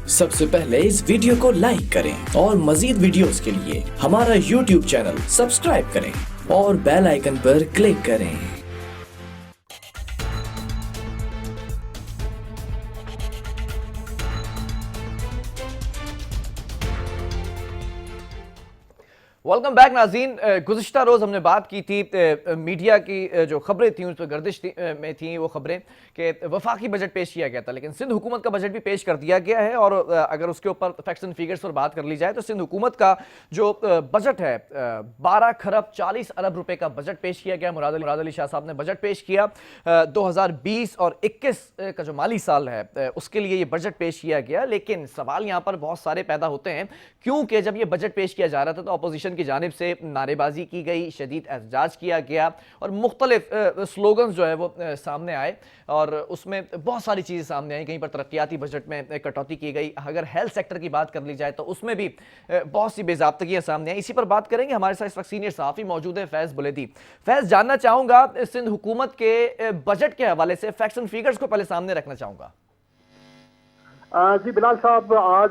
सबसे पहले इस वीडियो को लाइक करें और मजीद वीडियोस के लिए हमारा YouTube चैनल सब्सक्राइब करें और बेल आइकन पर क्लिक करें। वेलकम बैक नाज़रीन। गुज़िश्ता रोज़ हमने बात की थी मीडिया की जो खबरें थी उस पर गर्दिश में थी वो खबरें कि वफाकी बजट पेश किया गया था, लेकिन सिंध हुकूमत का बजट भी पेश कर दिया गया है। और अगर उसके ऊपर फैक्ट्स एंड फिगर्स पर बात कर ली जाए तो सिंध हुकूमत का जो बजट है 12 खरब 40 अरब रुपए का बजट पेश किया गया। मुराद अली शाह साहब ने बजट पेश किया। 2020 और 21 का जो माली साल है उसके लिए ये बजट पेश किया गया। लेकिन सवाल यहाँ पर बहुत सारे पैदा होते हैं, क्योंकि जब ये बजट पेश किया जा रहा था तो अपोजिशन की जानिब से नारेबाजी की गई, शदीद एहतजाज किया गया और मुख्तलिफ स्लोगन्स जो है वो सामने आए और उसमें बहुत सारी चीज़ें सामने आई। कहीं पर तरक्याती बजट में कटौती की गई। अगर हेल्थ सेक्टर की बात कर ली जाए तो उसमें भी बहुत सी बेज़ाब्तगियाँ सामने आई। इसी पर बात करेंगे। हमारे साथ इस वक्त सीनियर सहाफ़ी मौजूद है फैज़ बुलेदी। फैज़, जानना चाहूँगा सिंध हुकूमत के बजट के हवाले से फैक्ट्स एंड फिगर्स को पहले सामने रखना चाहूँगा। जी बिलाल साहब, आज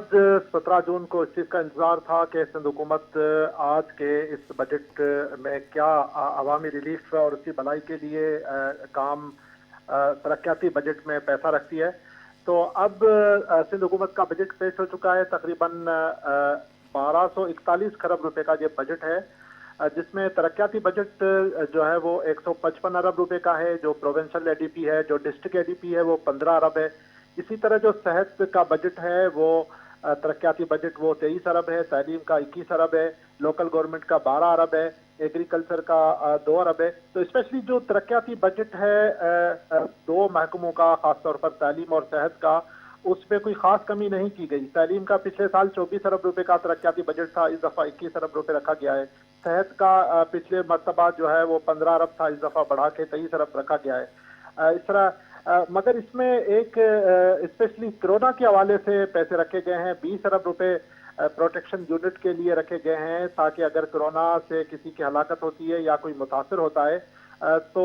17 जून को इस चीज़ का इंतजार था कि सिंध हुकूमत आज के इस बजट में क्या अवामी रिलीफ और उसकी भलाई के लिए काम तरक्याती बजट में पैसा रखती है। तो अब सिंध हुकूमत का बजट पेश हो चुका है। तकरीबन 1241 खरब रुपए का ये बजट है, जिसमें तरक्याती बजट जो है वो 155 अरब रुपए का है। जो प्रोविंशियल एडीपी है, जो डिस्ट्रिक्ट एडीपी है, वो 15 अरब है। इसी तरह जो सेहत का बजट है वो तरक्याती बजट वो 23 अरब है, तालीम का 21 अरब है, लोकल गवर्नमेंट का 12 अरब है, एग्रीकल्चर का 2 अरब है। तो स्पेशली जो तरक्याती बजट है दो महकमों का, खासतौर पर तालीम और सेहत का, उसमें कोई खास कमी नहीं की गई। तालीम का पिछले साल 24 अरब रुपए का तरक्याती बजट था, इस दफ़ा 21 अरब रुपए रखा गया है। सेहत का पिछले मरतबा जो है वो 15 अरब था, इस दफ़ा बढ़ा के 23 अरब रखा गया है। इस तरह मगर इसमें एक स्पेशली कोरोना के हवाले से पैसे रखे गए हैं। 20 अरब रुपए प्रोटेक्शन यूनिट के लिए रखे गए हैं, ताकि अगर कोरोना से किसी की हलाकत होती है या कोई मुतासर होता है तो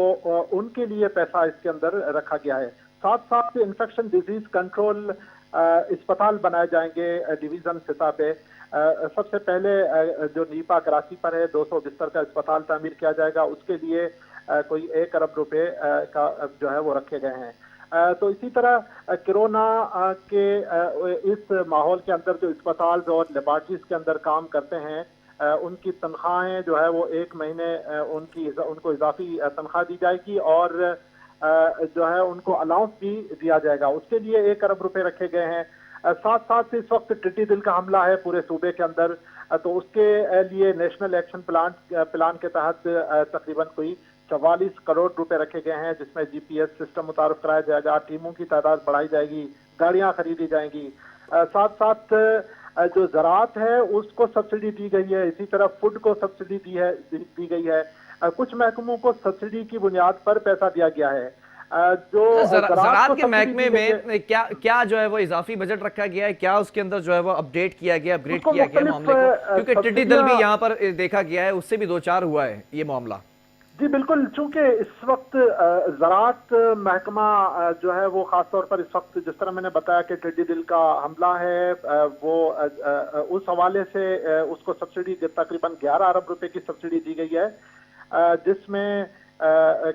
उनके लिए पैसा इसके अंदर रखा गया है। साथ साथ इन्फेक्शन डिजीज कंट्रोल अस्पताल बनाए जाएंगे डिवीजन सतह पे। सबसे पहले जो नीपा कराची पर है 200 बिस्तर का अस्पताल तामीर किया जाएगा, उसके लिए कोई 1 अरब रुपए का जो है वो रखे गए हैं। तो इसी तरह कोरोना के इस माहौल के अंदर जो अस्पताल और लेबॉर्ट्रीज के अंदर काम करते हैं उनकी तनख्वाहें जो है वो 1 महीने उनको इजाफी तनख्वाह दी जाएगी और जो है उनको अलाउंस भी दिया जाएगा। उसके लिए 1 अरब रुपए रखे गए हैं। साथ साथ इस वक्त टिड्डी दिल का हमला है पूरे सूबे के अंदर, तो उसके लिए नेशनल एक्शन प्लान के तहत तकरीबन कोई 44 करोड़ रुपए रखे गए हैं, जिसमें जीपीएस सिस्टम मुतारफ कराया जाएगा, टीमों की तादाद बढ़ाई जाएगी, गाड़ियां खरीदी जाएंगी। साथ साथ जो ज़राअत है उसको सब्सिडी दी गई है। इसी तरह फूड को सब्सिडी दी गई है। कुछ महकमों को सब्सिडी की बुनियाद पर पैसा दिया गया है। जो ज़राअत के महकमे में क्या जो है वो इजाफी बजट रखा गया है, क्या उसके अंदर जो है वो अपडेट किया गया, अपग्रेड किया गया मामले को, क्योंकि टिड्डी दल भी यहाँ पर देखा गया है, उससे भी 2-4 हुआ है ये मामला। जी बिल्कुल, चूंकि इस वक्त ज़राअत महकमा जो है वो खासतौर पर इस वक्त जिस तरह मैंने बताया कि टिड्डी दिल का हमला है, वो उस हवाले से उसको सब्सिडी तकरीबन 11 अरब रुपए की सब्सिडी दी गई है, जिसमें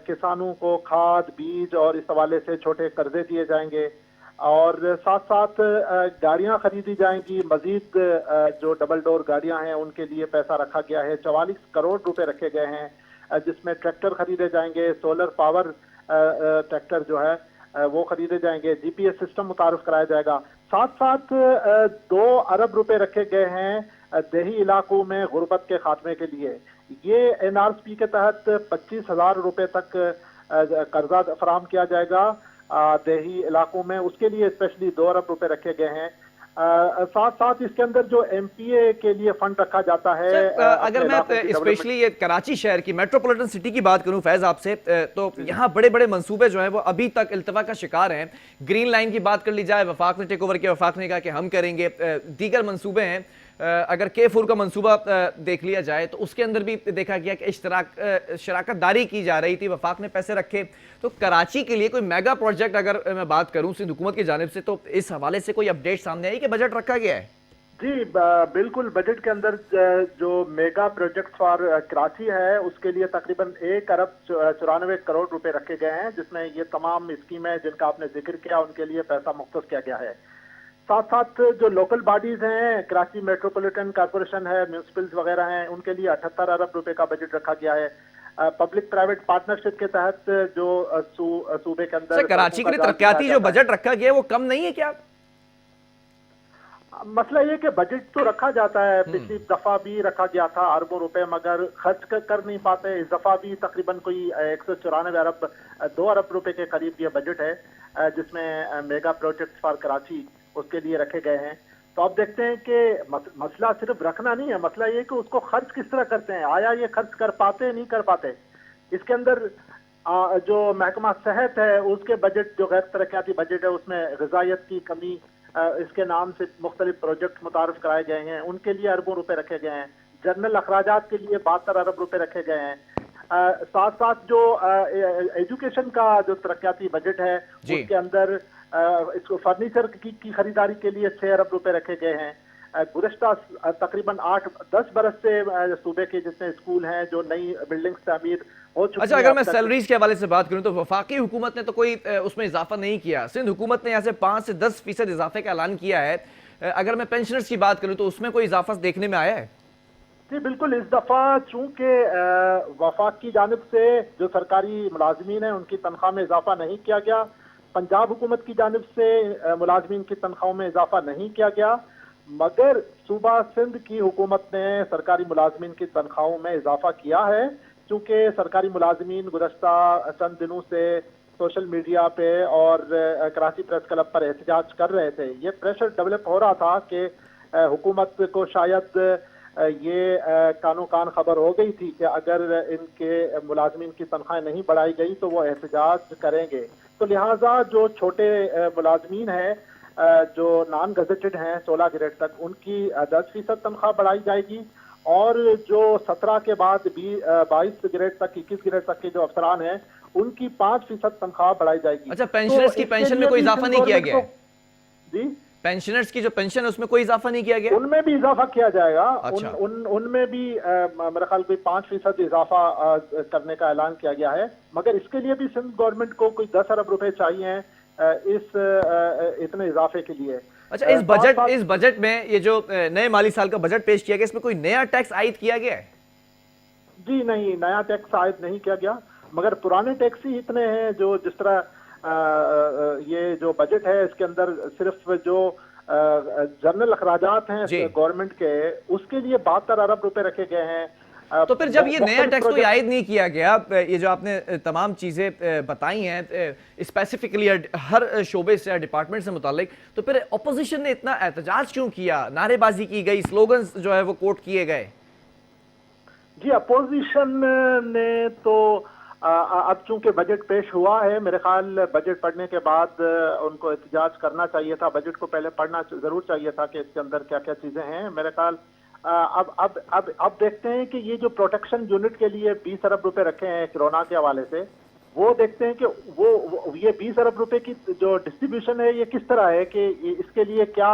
किसानों को खाद, बीज और इस हवाले से छोटे कर्जे दिए जाएंगे और साथ साथ गाड़ियां खरीदी जाएंगी। मजीद जो डबल डोर गाड़ियां हैं उनके लिए पैसा रखा गया है। 44 करोड़ रुपए रखे गए हैं, जिसमें ट्रैक्टर खरीदे जाएंगे, सोलर पावर ट्रैक्टर जो है वो खरीदे जाएंगे, जीपीएस सिस्टम मुतारफ कराया जाएगा। साथ साथ 2 अरब रुपए रखे गए हैं देही इलाकों में गुर्बत के खात्मे के लिए। ये एनआरसी के तहत 25,000 रुपए तक कर्जा फराम किया जाएगा देही इलाकों में, उसके लिए स्पेशली 2 अरब रुपए रखे गए हैं। साथ साथ इसके अंदर जो एमपीए के लिए फंड रखा जाता है। अगर मैं स्पेशली ये कराची शहर की मेट्रोपॉलिटन सिटी की बात करूं फैज आपसे, तो यहाँ बड़े बड़े मंसूबे जो हैं वो अभी तक इल्तवा का शिकार हैं। ग्रीन लाइन की बात कर ली जाए, वफाक ने टेक ओवर किया, वफाक ने कहा कि हम करेंगे, दीगर मंसूबे हैं अगर K4 का मंसूबा देख लिया जाए तो उसके अंदर भी देखा गया कि शराकतदारी की जा रही थी, वफाक ने पैसे रखे। तो कराची के लिए कोई मेगा प्रोजेक्ट अगर मैं बात करूं सिंध हुकूमत की जानिब से, तो इस हवाले से कोई अपडेट सामने आई कि बजट रखा गया है? जी बिल्कुल, बजट के अंदर जो मेगा प्रोजेक्ट फॉर कराची है उसके लिए तकरीबन 1 अरब 94 करोड़ रुपए रखे गए हैं, जिसमें ये तमाम स्कीमें जिनका आपने जिक्र किया उनके लिए पैसा मुख्तस किया गया है। साथ साथ जो लोकल बॉडीज हैं, कराची मेट्रोपॉलिटन कॉर्पोरेशन है, म्यूनिसिपल्स वगैरह हैं, उनके लिए 78 अरब रुपए का बजट रखा गया है। पब्लिक प्राइवेट पार्टनरशिप के तहत जो सूबे के अंदर कराची के लिए तरक्याती जो बजट रखा गया है वो कम नहीं है क्या? मसला ये कि बजट तो रखा जाता है, पिछली दफा भी रखा गया था अरबों रुपए, मगर खर्च कर नहीं पाते। इस दफा भी तकरीबन कोई 194 अरब 2 अरब रुपए के करीब ये बजट है, जिसमें मेगा प्रोजेक्ट फॉर कराची उसके लिए रखे गए हैं। तो अब देखते हैं कि मसला सिर्फ रखना नहीं है, मसला ये कि उसको खर्च किस तरह करते हैं, आया ये खर्च कर पाते नहीं कर पाते। इसके अंदर जो महकमा सेहत है उसके बजट, जो गैर तरक्याती बजट है, उसमें ग़िज़ाइयत की कमी इसके नाम से मुख्तलिफ प्रोजेक्ट मुतारफ कराए गए हैं, उनके लिए अरबों रुपए रखे गए हैं। जनरल अखराजात के लिए 72 अरब रुपए रखे गए हैं। साथ साथ जो एजुकेशन का जो तरक्याती बजट है उसके अंदर इसको फर्नीचर की खरीदारी के लिए 6 अरब रुपए रखे गए हैं। गुज़श्ता तकरीबन 8-10 बरस से सूबे के जितने स्कूल हैं, जो नई बिल्डिंग्स तामीर हो चुकी है। अच्छा, अगर मैं सैलरीज के हवाले से बात करूं तो वफाकी हुकूमत ने तो कोई उसमें इजाफा नहीं किया। सिंध हुकूमत ने यहाँ से 5 से 10% इजाफे का ऐलान किया है। अगर मैं पेंशनर्स की बात करूं तो उसमें कोई इजाफा देखने में आया है? जी बिल्कुल, इस दफा चूंकि वफाक की जानिब से जो सरकारी मुलाजमीन है उनकी तनख्वाह में इजाफा नहीं किया गया, पंजाब हुकूमत की जानिब से मुलाजमीन की तनख्वाहों में इजाफा नहीं किया गया, मगर सूबा सिंध की हुकूमत ने सरकारी मुलाजमीन की तनख्वाहों में इजाफा किया है। चूंकि सरकारी मुलाजमीन गुज़श्ता चंद दिनों से सोशल मीडिया पे और कराची प्रेस क्लब पर एहतजाज कर रहे थे, ये प्रेशर डेवलप हो रहा था कि हुकूमत को शायद ये कानो कान खबर हो गई थी कि अगर इनके मुलाजमीन की तनख्वाहें नहीं बढ़ाई गई तो वो एहतजाज करेंगे। तो लिहाजा जो छोटे मुलाजमीन हैं, जो नॉन गजेटेड हैं 16 ग्रेड तक, उनकी 10% तनख्वाह बढ़ाई जाएगी, और जो 17 के बाद 22 ग्रेड तक 21 ग्रेड तक के जो अफसरान हैं उनकी 5% तनख्वाह बढ़ाई जाएगी। अच्छा, पेंशनर्स की पेंशन में कोई इजाफा नहीं किया गया? जी, पेंशनर्स की जो पेंशन है उसमें कोई इजाफा नहीं किया गया? उनमें भी इजाफा किया जाएगा। अच्छा। उनमें भी मेरा ख्याल कोई 5% इजाफा करने का ऐलान किया गया है, मगर इसके लिए भी सिंध गवर्नमेंट को कोई 10 अरब रुपए चाहिए इतने इजाफे के लिए। अच्छा, इस बजट में ये जो नए माली साल का बजट पेश किया गया, इसमें कोई नया टैक्स आयद किया गया है? जी नहीं, नया टैक्स आयद नहीं किया गया, मगर पुराने टैक्स ही इतने हैं जो जिस तरह ये जो बजट है इसके अंदर सिर्फ जो जनरल अखराजात हैं गवर्नमेंट के, उसके लिए 72 अरब रुपए रखे गए हैं। तो फिर जब ये नया टैक्स कोई आयद नहीं किया गया, ये जो आपने तमाम चीजें बताई हैं स्पेसिफिकली हर शोबे से, डिपार्टमेंट से मुतालिक, तो फिर ऑपोजिशन ने इतना एहतजाज क्यों किया, नारेबाजी की गई, स्लोगन्स जो है वो कोट किए गए? जी, अपोजिशन ने तो अब चूंकि बजट पेश हुआ है, मेरे ख्याल बजट पढ़ने के बाद उनको एहतजाज करना चाहिए था। बजट को पहले पढ़ना जरूर चाहिए था कि इसके अंदर क्या क्या चीजें हैं। मेरे ख्याल अब देखते हैं कि ये जो प्रोटेक्शन यूनिट के लिए 20 अरब रुपए रखे हैं कोरोना के हवाले से, वो देखते हैं कि वो ये 20 अरब रुपए की जो डिस्ट्रीब्यूशन है ये किस तरह है, कि इसके लिए क्या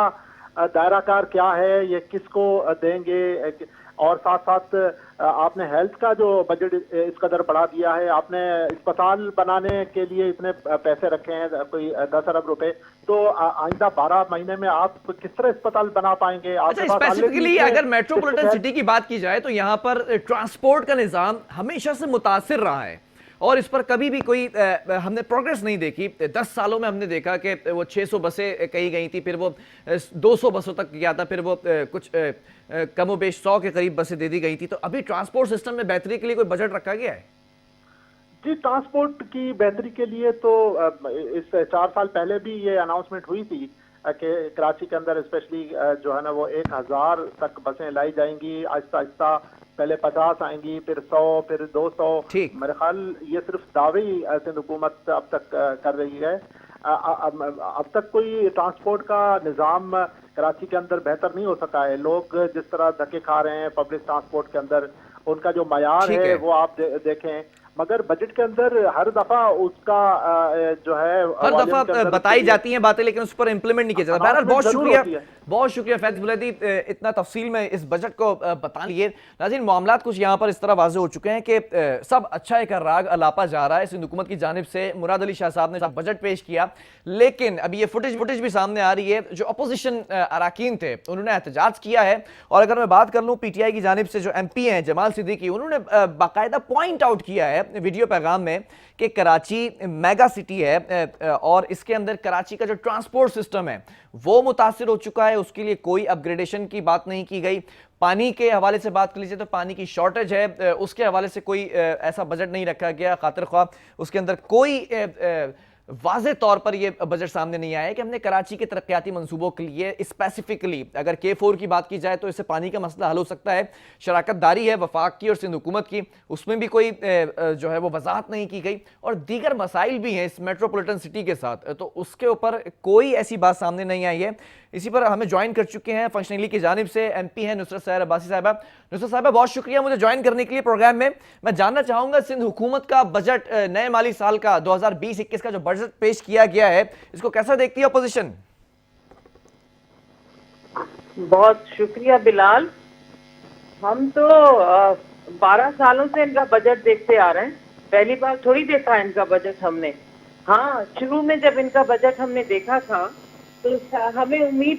दायराकार क्या है, ये किसको देंगे। और साथ साथ आपने हेल्थ का जो बजट इस कदर बढ़ा दिया है, आपने अस्पताल बनाने के लिए इतने पैसे रखे हैं कोई 10 अरब रुपए, तो आइंदा 12 महीने में आप किस तरह अस्पताल बना पाएंगे? अच्छा, स्पेसिफिकली अगर मेट्रोपॉलिटन सिटी की बात की जाए तो यहाँ पर ट्रांसपोर्ट का निज़ाम हमेशा से मुतासिर रहा है और इस पर कभी भी कोई हमने प्रोग्रेस नहीं देखी। 10 सालों में हमने देखा कि वो 600 बसें कही गई थी, फिर वो 200 बसों तक गया था, फिर वो कुछ कमोबेश 100 के करीब बसें दे दी गई थी। तो अभी ट्रांसपोर्ट सिस्टम में बेहतरी के लिए कोई बजट रखा गया है? जी, ट्रांसपोर्ट की बेहतरी के लिए तो इस 4 साल पहले भी ये अनाउंसमेंट हुई थी कि कराची के अंदर स्पेशली जो है ना वो 1000 तक बसें लाई जाएंगी, आहिस्ता आहिस्ता पहले 50 आएंगी, फिर 100, फिर 200। मेरे ख्याल ये सिर्फ दावे ही सिंध हुकूमत अब तक कर रही है। अब तक कोई ट्रांसपोर्ट का निज़ाम कराची के अंदर बेहतर नहीं हो सका है। लोग जिस तरह धक्के खा रहे हैं पब्लिक ट्रांसपोर्ट के अंदर, उनका जो मयार है वो आप देखें, मगर बजट के अंदर हर दफा उसका जो है हर दफा बताई जाती हैं बातें, लेकिन उस पर इंप्लीमेंट नहीं किया जाता। बहरहाल बहुत शुक्रिया फैज बुलैदी, इतना तफसील में इस बजट को बता लिए। नाज़रीन, मामलात कुछ यहाँ पर इस तरह वाज़ेह हो चुके हैं कि सब अच्छा एक राग अलापा जा रहा है। सिंध हुकूमत की जानिब से मुराद अली शाह साहब ने बजट पेश किया, लेकिन अभी ये फुटेज भी सामने आ रही है। जो अपोजिशन अराकीन थे उन्होंने एहतजाज किया है, और अगर मैं बात कर लूँ PTI की जानिब से जो MP हैं जमाल सिद्दीकी, उन्होंने बाकायदा पॉइंट आउट किया है वीडियो पैगाम में कि कराची मेगा सिटी है और इसके अंदर कराची का जो ट्रांसपोर्ट सिस्टम है वो मुतासिर हो चुका है, उसके लिए कोई अपग्रेडेशन की बात नहीं की गई। पानी के हवाले से बात कर लीजिए तो पानी की शॉर्टेज है, उसके हवाले से कोई ऐसा बजट नहीं रखा गया, खातिर ख्वाह उसके अंदर कोई वाज़े तौर पर यह बजट सामने नहीं आया है कि हमने कराची के तरक्याती मंसूबों के लिए स्पेसिफिकली, अगर K4 की बात की जाए तो इससे पानी का मसला हल हो सकता है। शराकतदारी है वफाक की और सिंध हुकूमत की, उसमें भी कोई जो है वो वजाहत नहीं की गई, और दीगर मसाइल भी हैं इस मेट्रोपॉलिटन सिटी के साथ, तो उसके ऊपर कोई ऐसी बात सामने नहीं आई है। इसी पर हमें ज्वाइन कर चुके हैं फंक्शनली की जानिब से MP हैं नुसरत सैर अब्बासी साहबा। नुसरत साहबा, बहुत शुक्रिया मुझे ज्वाइन करने के लिए प्रोग्राम में। मैं जानना चाहूंगा, सिंध हुकूमत का बजट नए माली साल का 2020-21 का जो बजट पेश किया गया है, इसको कैसा देखती है अपोजिशन? बहुत शुक्रिया बिलाल। हम तो 12 सालों से इनका बजट देखते आ रहे हैं, पहली बार थोड़ी देखा है इनका बजट हमने। हाँ, शुरू में जब इनका बजट हमने देखा था तो हमें उम्मीद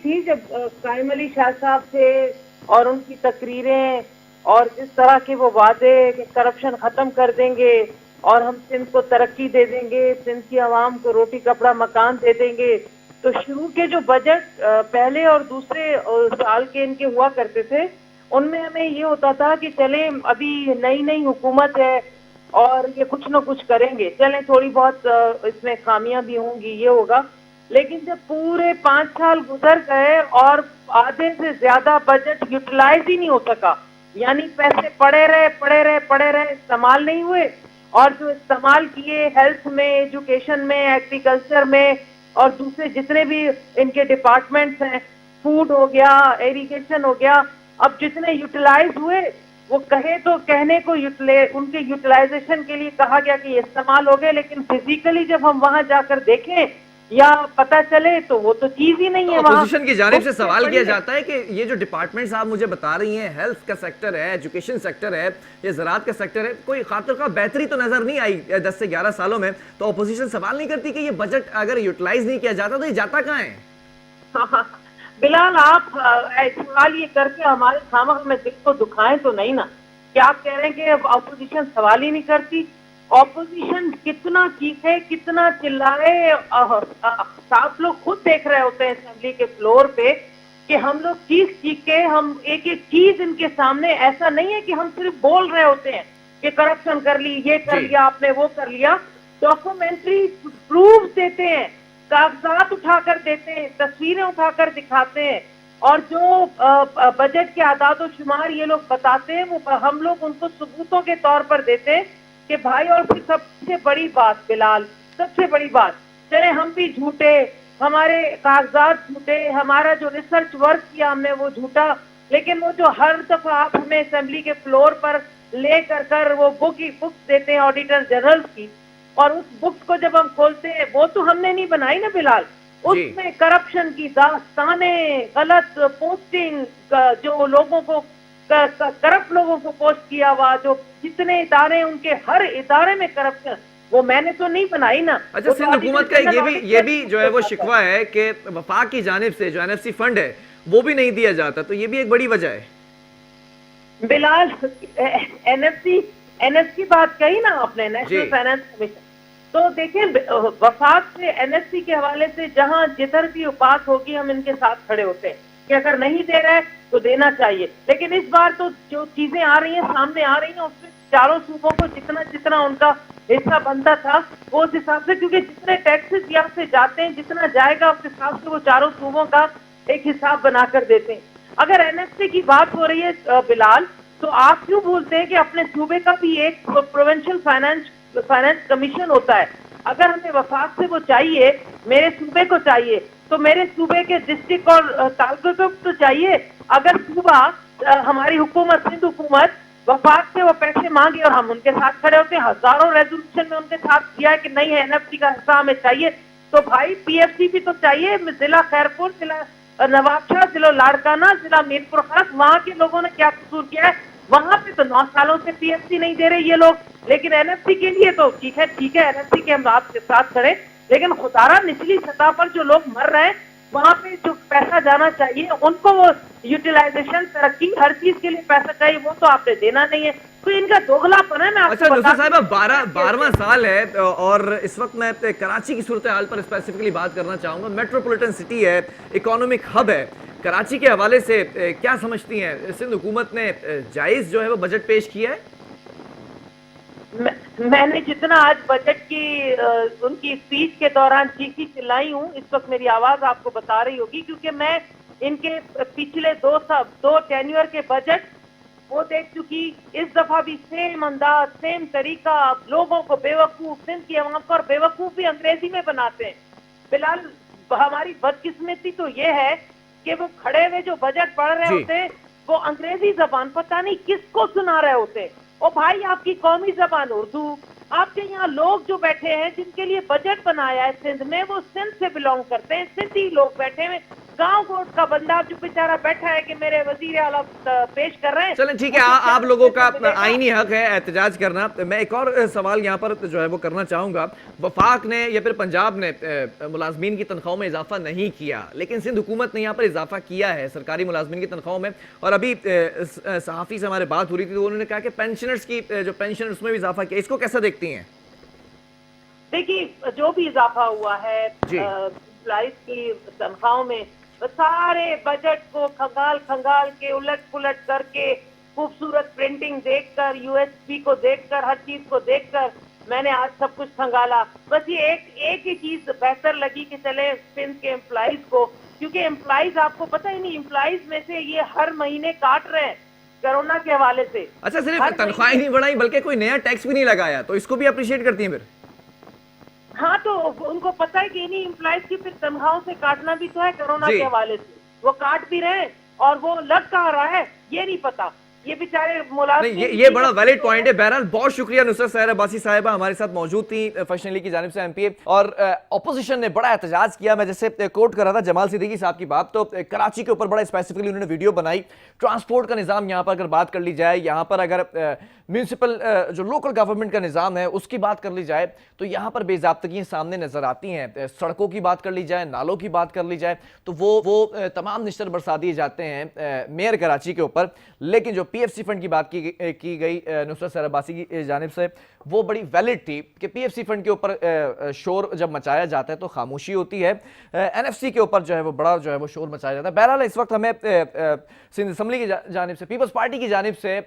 थी जब कायम अली शाह साहब थे और उनकी तकरीरें और जिस तरह के वो वादे कि करप्शन खत्म कर देंगे और हम सिंध को तरक्की दे देंगे, सिंध की आवाम को रोटी कपड़ा मकान दे देंगे, तो शुरू के जो बजट पहले और दूसरे साल के इनके हुआ करते थे उनमें हमें ये होता था कि चले अभी नई हुकूमत है और ये कुछ न कुछ करेंगे, चलें थोड़ी बहुत इसमें खामियां भी होंगी, ये होगा। लेकिन जब पूरे 5 साल गुजर गए और आधे से ज्यादा बजट यूटिलाइज ही नहीं हो सका, यानी पैसे पड़े रहे, इस्तेमाल नहीं हुए, और जो इस्तेमाल किए हेल्थ में, एजुकेशन में, एग्रीकल्चर में और दूसरे जितने भी इनके डिपार्टमेंट्स हैं, फूड हो गया, इरिगेशन हो गया, अब जितने यूटिलाइज हुए वो कहे तो कहने को उनके यूटिलाइजेशन के लिए कहा गया कि इस्तेमाल हो गए, लेकिन फिजिकली जब हम वहां जाकर देखें या पता चले तो वो तो चीज ही नहीं है। अपोजिशन की जानिब से सवाल किया जाता है कि ये जो डिपार्टमेंट्स आप मुझे बता रही हैं, हेल्थ का सेक्टर है, एजुकेशन सेक्टर है, ये ज़राअत का सेक्टर है, कोई खातिर का बेहतरी तो नजर नहीं आई 10 से 11 सालों में, तो अपोजिशन सवाल नहीं करती कि ये बजट अगर यूटिलाइज नहीं किया जाता तो ये जाता कहाँ है? बिलाल, आप सवाल ये करके हमारे खामख में दिल को दुखाएं तो नहीं ना, क्या आप कह रहे हैं कि अपोजिशन सवाल ही नहीं करती? ऑपोजिशन कितना चीखे, कितना चिल्लाए, आप लोग खुद देख रहे होते हैं असेंबली के फ्लोर पे कि हम लोग चीख के हम एक चीज इनके सामने, ऐसा नहीं है कि हम सिर्फ बोल रहे होते हैं कि करप्शन कर ली, ये कर लिया आपने, वो कर लिया, डॉक्यूमेंट्री प्रूफ देते हैं, कागजात उठाकर देते हैं, तस्वीरें उठाकर दिखाते हैं, और जो बजट के आदाद और शुमार ये लोग बताते हैं वो हम लोग उनको सबूतों के तौर पर देते हैं कि भाई। और फिर सबसे बड़ी बात बिलाल, सबसे बड़ी बात, चले हम भी झूठे, हमारे कागजात झूठे, हमारा जो रिसर्च वर्क किया हमने वो झूठा, लेकिन वो जो हर दफा आप हमें असेंबली के फ्लोर पर ले कर वो बुक्स देते हैं ऑडिटर जनरल की, और उस बुक्स को जब हम खोलते हैं वो तो हमने नहीं बनाई ना बिलाल, उसमें करप्शन की दास्ताने, गलत पोस्टिंग, जो लोगों को करप्ट लोगों को पोस्ट किया हुआ, जो जितने इदारे उनके हर इदारे में करप्शन, वो मैंने तो नहीं बनाई ना। अच्छा, सिंध हुकूमत का ये भी जो है वो शिकवा है कि वफाक की जानिब से जो NFC फंड है वो भी नहीं दिया जाता, तो ये भी एक बड़ी वजह है। बिलाल, NFC की बात कही ना आपने, नेशनल फाइनेंस कमीशन, तो देखिए वफाक से NFC के हवाले से जहां जिधर भी बात होगी हम इनके साथ खड़े होते हैं कि अगर नहीं दे रहे तो देना चाहिए, लेकिन इस बार तो जो चीजें आ रही हैं, सामने आ रही हैं, उसमें चारों सूबों को जितना जितना उनका हिस्सा बनता था वो उस हिसाब से, क्योंकि जितने टैक्सेस यहाँ से जाते हैं, जितना जाएगा उस हिसाब से वो चारों सूबों का एक हिसाब बनाकर देते हैं। अगर NFC की बात हो रही है बिलाल, तो आप क्यों भूलते हैं कि अपने सूबे का भी एक प्रोविंशियल फाइनेंस कमीशन होता है। अगर हमें वफाक से वो चाहिए, मेरे सूबे को चाहिए, तो मेरे सूबे के डिस्ट्रिक्ट और तालुके को तो चाहिए। अगर सूबा हमारी हुकूमत, सिंध हुकूमत वफाक से वो पैसे मांगे और हम उनके साथ खड़े होते, हजारों रेजोल्यूशन में उनके साथ किया है कि नहीं है एनएफसी का हिस्सा हमें चाहिए, तो भाई पीएफसी भी तो चाहिए। जिला खैरपुर, जिला नवाबशाह, जिला लाड़काना, जिला मीरपुर खास, वहां के लोगों ने क्या कसूर किया है? वहां पे तो 9 सालों से पीएफसी नहीं दे रहे ये लोग, लेकिन एनएफसी के लिए तो ठीक है एनएफसी के हम आपके साथ खड़े, लेकिन खुदारा निचली सतह पर जो लोग मर रहे हैं वहां पे जो पैसा जाना चाहिए उनको, वो यूटिलाइजेशन, तरक्की, हर चीज के लिए पैसा चाहिए, वो तो आपने देना नहीं है। तो इनका दोगलापन है। मैं आपको अच्छा नुसरत साहिबा, 12वां बताती साल है और इस वक्त मैं कराची की सूरत हाल पर स्पेसिफिकली बात करना चाहूंगा। मेट्रोपॉलिटन सिटी है, इकोनॉमिक हब है। कराची के हवाले से क्या समझती हैं, सिंध हुकूमत ने जायज जो है वो बजट पेश किया है? मैंने जितना आज बजट की उनकी स्पीच के दौरान चीखी चिल्लाई हूँ, इस वक्त मेरी आवाज आपको बता रही होगी, क्योंकि मैं इनके पिछले दो टेन्योर के बजट वो देख चुकी। इस दफा भी सेम अंदाज, सेम तरीका, लोगों को बेवकूफ, सिंध की अवाम को और बेवकूफ भी अंग्रेजी में बनाते हैं। फिलहाल हमारी बदकिस्मती तो ये है कि वो खड़े हुए जो बजट पढ़ रहे होते वो अंग्रेजी जबान पता नहीं किसको सुना रहे होते। ओ भाई, आपकी कौमी जबान उर्दू। आपके यहाँ लोग जो बैठे हैं जिनके लिए बजट बनाया है सिंध में, वो सिंध से बिलोंग करते हैं, सिंधी लोग बैठे हुए। गांव गोट का बंदा जो बेचारा बैठा है कि मेरे वजीर आला पेश कर रहे हैं। चलें ठीक है, आप लोगों का आईनी हक है एहतजाज करना। मैं एक और सवाल यहाँ पर जो है वो करना चाहूंगा। वफाक ने या फिर पंजाब ने मुलाजमीन की तनख्वाहों में इजाफा नहीं किया, लेकिन सिंध हुकूमत ने यहाँ पर इजाफा किया है सरकारी मुलाजमीन की तनख्वाहों में। और अभी सहाफ़ी से हमारे बात हो रही थी तो उन्होंने कहा कि पेंशनर्स की जो पेंशन उसमें भी इजाफा किया। इसको कैसा देखती हैं? देखिए, जो भी इजाफा हुआ है एम्प्लॉइज की तनख्वाहों में, सारे बजट को खंगाल के उलट पुलट करके, खूबसूरत प्रिंटिंग देखकर, यूएसपी को देखकर, हर चीज को देखकर मैंने आज सब कुछ खंगाला। बस ये एक ही चीज बेहतर लगी कि चले सिंध के एम्प्लॉइज को, क्योंकि एम्प्लॉइज आपको पता ही नहीं, एम्प्लॉइज में से ये हर महीने काट रहे हैं कोरोना के हवाले से। अच्छा, सिर्फ तनख्वाहें नहीं बढ़ाई बल्कि कोई नया टैक्स भी नहीं लगाया, तो इसको भी अप्रिशिएट करती हैं फिर? हाँ, तो उनको पता है कि इन्हीं एम्प्लॉइज की फिर तनख्वाहों से काटना भी तो है कोरोना के हवाले से। वो काट भी रहे हैं और वो लग कहाँ रहा है ये नहीं पता। ये बेचारे मुलाजिम, ये बड़ा वैलिड पॉइंट है। बहरहाल बहुत शुक्रिया नुसरत सहर अब्बासी साहिबा हमारे साथ मौजूद थी फैशन लीग की जानिब से एमपीए, और ऑपोजिशन ने बड़ा एहतजाज किया। मैं जैसे कोट कर रहा था जमाल सिद्दीकी साहब की बात, तो कराची के ऊपर बड़ा स्पेसिफिकली उन्होंने वीडियो बनाई। ट्रांसपोर्ट का निज़ाम यहाँ पर अगर बात कर ली जाए, यहाँ पर अगर म्यूनसिपल जो लोकल गवर्नमेंट का निज़ाम है उसकी बात कर ली जाए तो यहाँ पर बेज़ाब्तगियाँ सामने नजर आती हैं। सड़कों की बात कर ली जाए, नालों की बात कर ली जाए तो वो तमाम निश्तर बरसा दिए जाते हैं मेयर कराची के ऊपर। लेकिन जो पीएफसी फंड की बात की गई नुसरत सहर अब्बासी की जानिब से, वो बड़ी वैलिड थी कि पीएफसी फंड के ऊपर शोर जब मचाया जाता है तो खामोशी होती है, एनएफसी के ऊपर जो है वो बड़ा जो है वो शोर मचाया जाता है। बहरहाल इस वक्त हमें सिंध असम्बली की जानिब से, पीपल्स पार्टी की जानिब से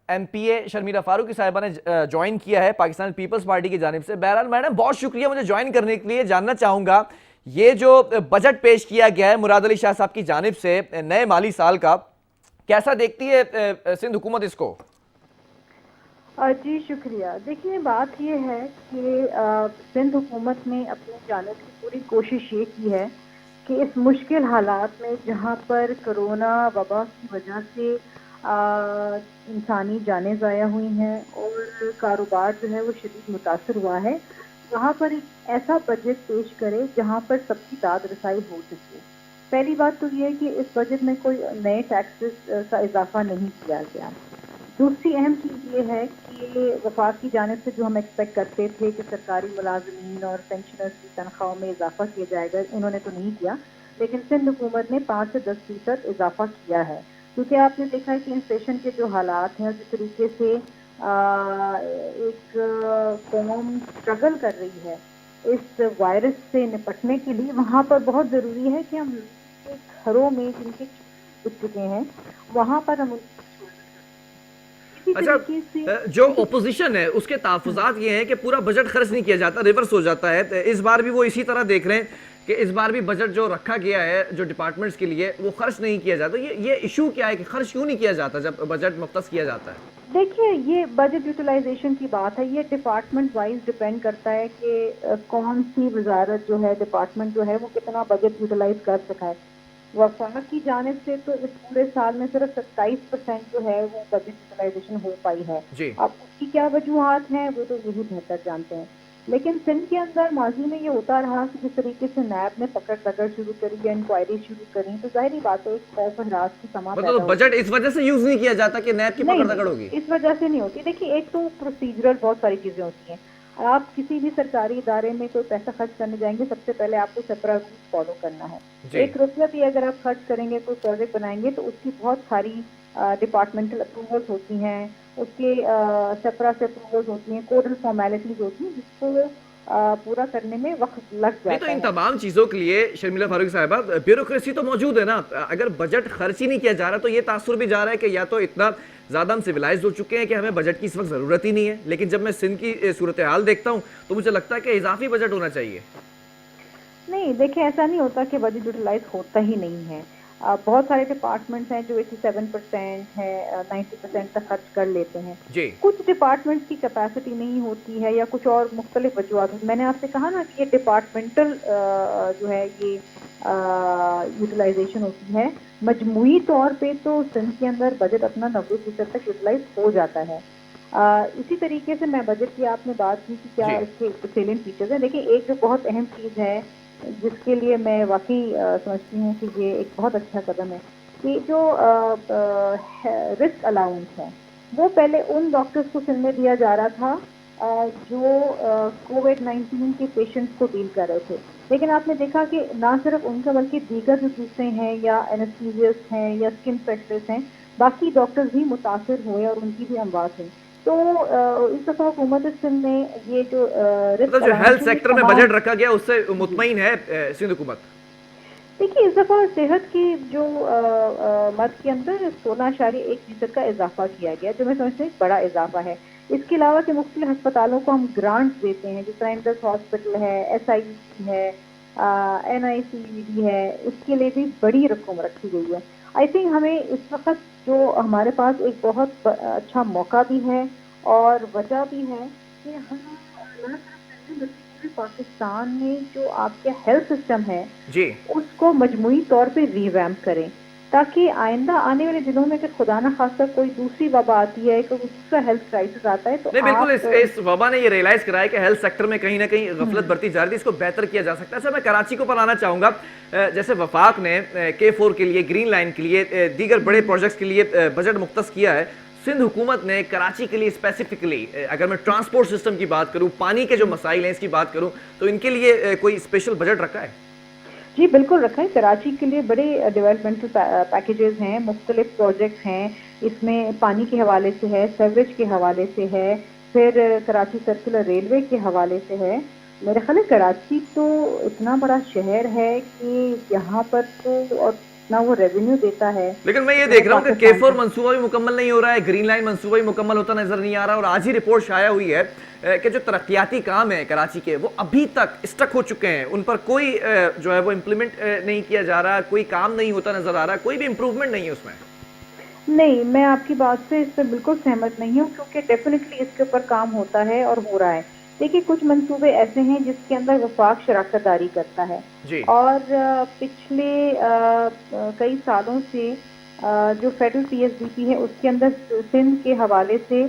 एमपीए शर्मिला फारूकी साहिबा ने ज्वाइन किया है पाकिस्तान पीपल्स पार्टी की जानिब से। बहरहाल मैडम बहुत शुक्रिया मुझे ज्वाइन करने के लिए। जानना चाहूंगा ये जो बजट पेश किया गया है मुराद अली शाह साहब की जानिब से नए माली साल का, कैसा देखती है सिंध हुकूमत इसको? जी शुक्रिया। देखिए, बात ये है कि सिंध हुकूमत ने अपनी जानिब से पूरी कोशिश ये की है कि इस मुश्किल हालात में जहाँ पर कोरोना वबा की वजह से इंसानी जानें ज़ाया हुई हैं और कारोबार जो है वो शदीद मुतासर हुआ है, वहाँ पर एक ऐसा बजट पेश करे जहाँ पर सबकी दाद रसाई हो सके। पहली बात तो ये है कि इस बजट में कोई नए टैक्सेस का इजाफा नहीं किया गया। दूसरी अहम चीज़ ये है कि वफाक की जानिब से जो हम एक्सपेक्ट करते थे कि सरकारी मुलाजमीन और पेंशनर्स की तनख्वाहों में इजाफा किया जाएगा, उन्होंने तो नहीं किया, लेकिन सिंध हुकूमत ने 5 से 10% इजाफा किया है। क्योंकि आपने देखा है कि इन्फ्लेशन के जो हालात हैं, जिस तरीके से एक कौम स्ट्रगल कर रही है इस वायरस से निपटने के लिए, वहाँ पर बहुत ज़रूरी है कि हम घरों में जिनके उठ चुके हैं वहाँ पर हम। अच्छा, जो ओपोजिशन है उसके तहफ़्फ़ुज़ात ये हैं कि पूरा बजट खर्च नहीं किया जाता, रिवर्स हो जाता है। इस बार भी वो इसी तरह देख रहे हैं कि इस बार भी बजट जो रखा गया है जो डिपार्टमेंट्स के लिए वो खर्च नहीं किया जाता। ये इशू क्या है कि खर्च क्यों नहीं किया जाता जब बजट मुख्तस किया जाता है? देखिए, ये बजट यूटिलाइजेशन की बात है, ये डिपार्टमेंट वाइज डिपेंड करता है कि कौन सी वजारत जो है, डिपार्टमेंट जो है वो कितना बजट यूटिलाइज कर सका है। वफाक की जानिब से तो इस पूरे साल में सिर्फ 27% जो है वो बजट यूटिलाइजेशन हो पाई है। जी। अब उसकी क्या वजूहात हैं वो तो यही बेहतर जानते हैं, लेकिन सिंध के अंदर माजी में ये होता रहा कि जिस तरीके से नैब ने पकड़ शुरू करी या इंक्वायरी शुरू करी, तो जाहिर बात है एक खौफ हरास की समा पैदा मतलब होती बजट है। इस वजह से यूज नहीं किया जाता कि नैब की नहीं, पकड़ दकड़ होगी? इस वजह से नहीं होती। देखिए, एक तो प्रोसीजरल बहुत सारी चीजें होती हैं। आप किसी भी सरकारी इदारे में कोई पैसा खर्च करने जाएंगे, सबसे पहले आपको सेपरा रूल्स फॉलो करना है। जी। 1 रुपया भी अगर आप खर्च करेंगे, कोई प्रोजेक्ट बनाएंगे, तो उसकी बहुत सारी डिपार्टमेंटल अप्रूवल्स होती हैं, उसके सेपरा से अप्रूवल्स होती हैं, कोडल फॉर्मेलिटीज होती हैं, जिसको पूरा करने में वक्त लग नहीं, तो जाता इन है। तमाम चीजों के लिए शर्मिला फारूक साहिबा ब्यूरोक्रेसी तो मौजूद है ना। अगर बजट खर्च ही नहीं किया जा रहा तो ये तासुर भी जा रहा है कि या तो इतना ज्यादा हम सिविलाइज हो चुके हैं कि हमें बजट की इस वक्त जरूरत ही नहीं है। लेकिन जब मैं सिंध की सूरत हाल देखता हूँ तो मुझे लगता है कि इजाफी बजट होना चाहिए। नहीं, देखिए, ऐसा नहीं होता कि बजट यूटिलाइज होता ही नहीं है। बहुत सारे डिपार्टमेंट्स हैं जो 87% है, 90% तक खर्च कर लेते हैं। जी। कुछ डिपार्टमेंट्स की कैपेसिटी नहीं होती है या कुछ और मुख्तलिफ वजूहत होती। मैंने आपसे कहा ना कि ये डिपार्टमेंटल जो है ये यूटिलाइजेशन होती है। मजमूई तौर पे तो सिंध के अंदर बजट अपना 90% तक यूटिलाइज हो जाता है। इसी तरीके से मैं बजट की आपने बात की कि क्या जी। इसके सैलिएंट फीचर्स हैं। देखिए, एक जो बहुत अहम चीज़ है जिसके लिए मैं वाकई समझती हूँ कि ये एक बहुत अच्छा कदम है कि जो रिस्क अलाउंस है वो पहले उन डॉक्टर्स को सिंध में दिया जा रहा था जो कोविड-19 के पेशेंट्स को डील कर रहे थे। लेकिन आपने देखा कि ना सिर्फ उनका बल्कि दीगर जो दूसरे हैं या एनेस्थीसिस्ट हैं या स्किन स्पेशलिस्ट हैं, बाकी डॉक्टर्स भी मुतासिर हुए और उनकी भी अमवात हुई। तो इस दफ़ा हुकूमत सिंध ने ये जो रिस्क मतलब जो हेल्थ अलाउंस सेक्टर में बजट रखा गया उससे मुतमईन है सिंध हुकूमत? देखिए, इस दफ़ा सेहत की जो मद के अंदर 16.1% का इजाफा किया गया, जो मैं समझती हूँ एक बड़ा इजाफा है। इसके अलावा कि मुख्तलिफ अस्पतालों को हम ग्रांट्स देते हैं, जिस तरह इंडस हॉस्पिटल है, SIC है, NICVD है, इसके लिए भी बड़ी रकम रखी गई है। आई थिंक हमें इस वक्त जो हमारे पास एक बहुत अच्छा मौका भी है और वजह भी है कि हम ना सिर्फ बल्कि पूरे पाकिस्तान में जो आपके हेल्थ सिस्टम है जी। उसको मजमूई तौर पे रिवैम्प करें, ताकि आइंदा आने वाले दिनों में अगर खुदा ना खास्ता कोई दूसरी वबा आती है, कोई दूसरा हेल्थ क्राइसिस आता है, तो नहीं, बिल्कुल आप इस वबा ने ये रियलाइज कराया कि हेल्थ सेक्टर में कहीं ना कहीं गफलत बढ़ती जा रही थी, इसको बेहतर किया जा सकता है। सर, मैं कराची को पर आना चाहूंगा। जैसे वफाक ने K4 के लिए, ग्रीन लाइन के लिए, दीगर बड़े प्रोजेक्ट्स के लिए बजट मुख्तस किया है। सिंध हुकूमत ने कराची के लिए स्पेसिफिकली, अगर मैं ट्रांसपोर्ट सिस्टम की बात करूं, पानी के जो मसाइल हैं इसकी बात करूं, तो इनके लिए कोई स्पेशल बजट रखा है? जी बिल्कुल रखा है। कराची के लिए बड़े डेवलपमेंटल पैकेजेस हैं, मुख्तलिफ प्रोजेक्ट्स हैं। इसमें पानी के हवाले से है, सीवरेज के हवाले से है, फिर कराची सर्कुलर रेलवे के हवाले से है। मेरे ख्याल है कराची तो इतना बड़ा शहर है कि यहाँ पर तो और इतना वो रेवेन्यू देता है। लेकिन मैं ये तो देख रहा हूँ कि पाकिस्तान K4 का मंसूबा भी मुकम्मल नहीं हो रहा है, ग्रीन लाइन मंसूबा भी मुकम्मल होता नजर नहीं आ रहा, और आज ही रिपोर्ट शाया हुई है कि जो तरक्याती काम है कराची के वो अभी तक स्टक हो चुके हैं, उन पर कोई जो है वो इम्प्लीमेंट नहीं किया जा रहा, कोई काम नहीं होता नजर आ रहा, कोई भी इम्प्रूवमेंट नहीं है उसमें। नहीं, मैं आपकी बात से इस पर बिल्कुल सहमत नहीं हूँ, क्योंकि डेफिनेटली इसके ऊपर काम होता है और हो रहा है। देखिए, कुछ मंसूबे ऐसे हैं जिसके अंदर वफाक शराकत दारी करता है जी। और पिछले कई सालों से जो फेडरल PSDP है उसके अंदर सिंध के हवाले से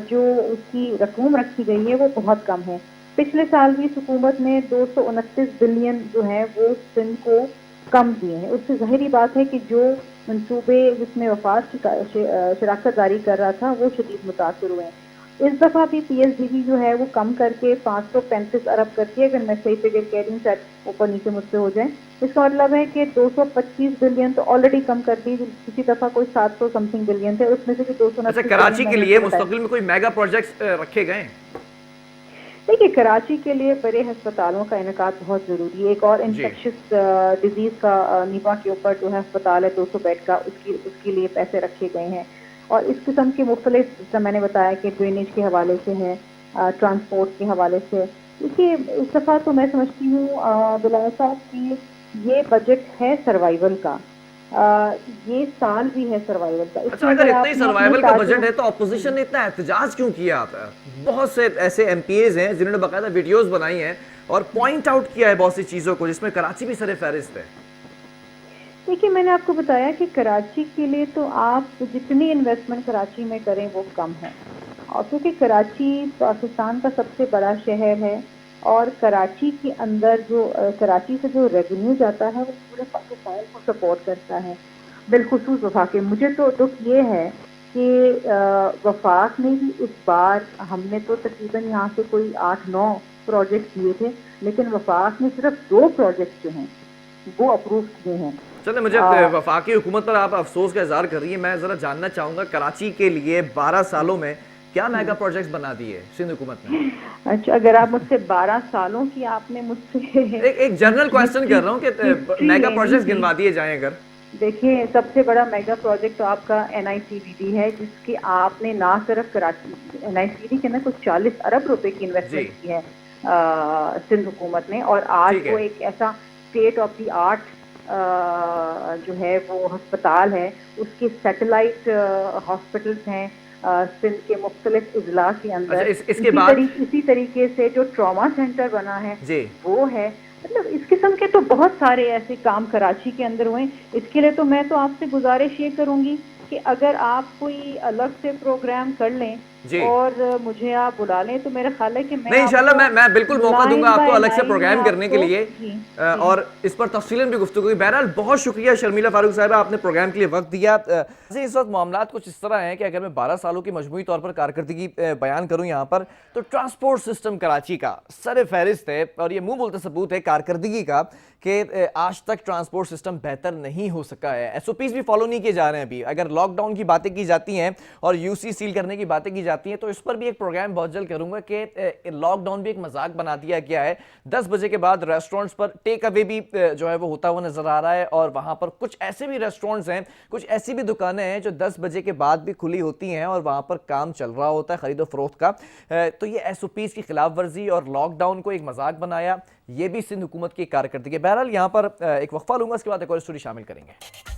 जो उसकी रकूम रखी गई है वो बहुत कम है। पिछले साल भी इस हुकूमत ने 229 बिलियन जो है वो सिंध को कम दिए हैं। उससे ज़ाहिरी बात है कि जो मंसूबे जिसमें वफाक की शराकत दारी कर रहा था वो शदीद मुतासर हुए हैं। इस दफ़ा भी PSDP जो है वो कम करके 535 अरब करती है, अगर मैं सही फिगर कह रही हूँ, शायद ऊपर नीचे मुझसे हो जाए। इसका मतलब है कि 225 बिलियन तो ऑलरेडी कम कर दी। किसी दफ़ा कोई 700 समथिंग बिलियन थे, उसमें से भी 229 अच्छा, कराची के लिए मुस्तकिल में कोई मेगा प्रोजेक्ट्स रखे गए? देखिए, कराची के लिए बड़े अस्पतालों का इनकाद बहुत ज़रूरी है। एक और इन्फेक्शस डिजीज़ का निपा के ऊपर जो है अस्पताल है 200 बेड का, उसके लिए पैसे रखे गए हैं। और इस किस्म के मुख्तलिफ, जैसा मैंने बताया कि ड्रेनेज के हवाले से है, ट्रांसपोर्ट के हवाले से। देखिए, इस दफ़ा तो मैं समझती हूँ बिलाल साहब कि ये बजट है सर्वाइवल का। ये साल भी है सर्वाइवल का। अच्छा, अगर इतना ही सर्वाइवल का बजट है तो ऑपोजिशन ने इतना एहतजाज क्यों किया? आप बहुत से ऐसे एमपीएज हैं जिन्होंने बाकायदा वीडियोस बनाई हैं और पॉइंट आउट किया है बहुत सी चीजों को, जिसमें कराची भी सरे फहरिस्त है। देखिए, मैंने आपको बताया कि कराची के लिए तो आप जितनी इन्वेस्टमेंट कराची में करें वो कम है, और क्योंकि कराची पाकिस्तान का सबसे बड़ा शहर है और कराची के अंदर जो कराची से जो रेवेन्यू जाता है वो पूरे पाकिस्तान को सपोर्ट करता है, बिलखुसूस वफाक। मुझे तो दुख ये है कि वफाक ने भी इस बार, हमने तो तकरीबन यहाँ से कोई 8-9 प्रोजेक्ट किए थे, लेकिन वफाक ने सिर्फ 2 प्रोजेक्ट जो हैं वो अप्रूव किए हैं। चले, मुझे वफाकी हुकूमत पर आप अफसोस का इजहार कर रही है, मैं जरा जानना चाहूंगा कराची के लिए 12 सालों में क्या मेगा प्रोजेक्ट्स बना दिए सिंध हुकूमत ने? अच्छा, अगर आप मुझसे 12 सालों की आपने मुझसे एक जनरल क्वेश्चन कर रहा हूँ कि मेगा प्रोजेक्ट्स गिनवा दिए जाएं अगर। देखिए, सबसे बड़ा मेगा प्रोजेक्ट तो आपका NICVD है, जिसकी आपने ना सिर्फ कराची, NICVD के अंदर कुछ 40 अरब रुपए की इन्वेस्टमेंट की है सिंध हुकूमत ने, और आज वो एक ऐसा स्टेट ऑफ द आर्ट जो है वो अस्पताल है, उसके सैटेलाइट हॉस्पिटल्स हैं सिंध के मुख्तलिफ इजला के अंदर। अच्छा, इसके बाद इसी तरीके से जो ट्रॉमा सेंटर बना है जी, वो है। मतलब इस किस्म के तो बहुत सारे ऐसे काम कराची के अंदर हुए। इसके लिए तो मैं तो आपसे गुजारिश ये करूंगी कि अगर आप कोई अलग से प्रोग्राम कर लें और मुझे आप बुला लें तो मेरा ख्याल है कि मैं इंशाल्लाह मैं बिल्कुल मौका दूंगा आपको अलग से प्रोग्राम करने के लिए और इस पर तफसीलन भी गुफ्तगू हुई। बहरहाल बहुत शुक्रिया शर्मिला फारूक साहिबा, आपने प्रोग्राम के लिए वक्त दिया। इस वक्त मामलात कुछ इस तरह हैं कि अगर मैं 12 सालों की मजमूई तौर पर कारकर्दगी बयान करूं यहाँ पर, तो ट्रांसपोर्ट सिस्टम कराची का सर फहरिस्त है और ये मुंह बोलते सबूत है कारकर्दगी का कि आज तक ट्रांसपोर्ट सिस्टम बेहतर नहीं हो सका है। SOPs भी फॉलो नहीं किए जा रहे हैं अभी। अगर लॉकडाउन की बातें की जाती हैं और UC सील करने की बातें की जाती हैं तो इस पर भी एक प्रोग्राम बहुत जल्द करूंगा कि लॉकडाउन भी एक मजाक बना दिया गया है। 10 बजे के बाद रेस्टोरेंट्स पर टेक अवे भी जो है वो होता हुआ नजर आ रहा है और वहां पर कुछ ऐसे भी रेस्टोरेंट्स हैं, कुछ ऐसी भी दुकानें हैं जो 10 बजे के बाद भी खुली होती हैं और वहां पर काम चल रहा होता है खरीदो फरोख्त का। तो ये SOPs की खिलाफ वर्जी और लॉकडाउन को एक मजाक बनाया, ये भी सिंध हुकूमत की कारकर्दगी। बहरहाल यहाँ पर एक वक्फा लूंगा, इसके बाद एक और स्टोरी शामिल करेंगे।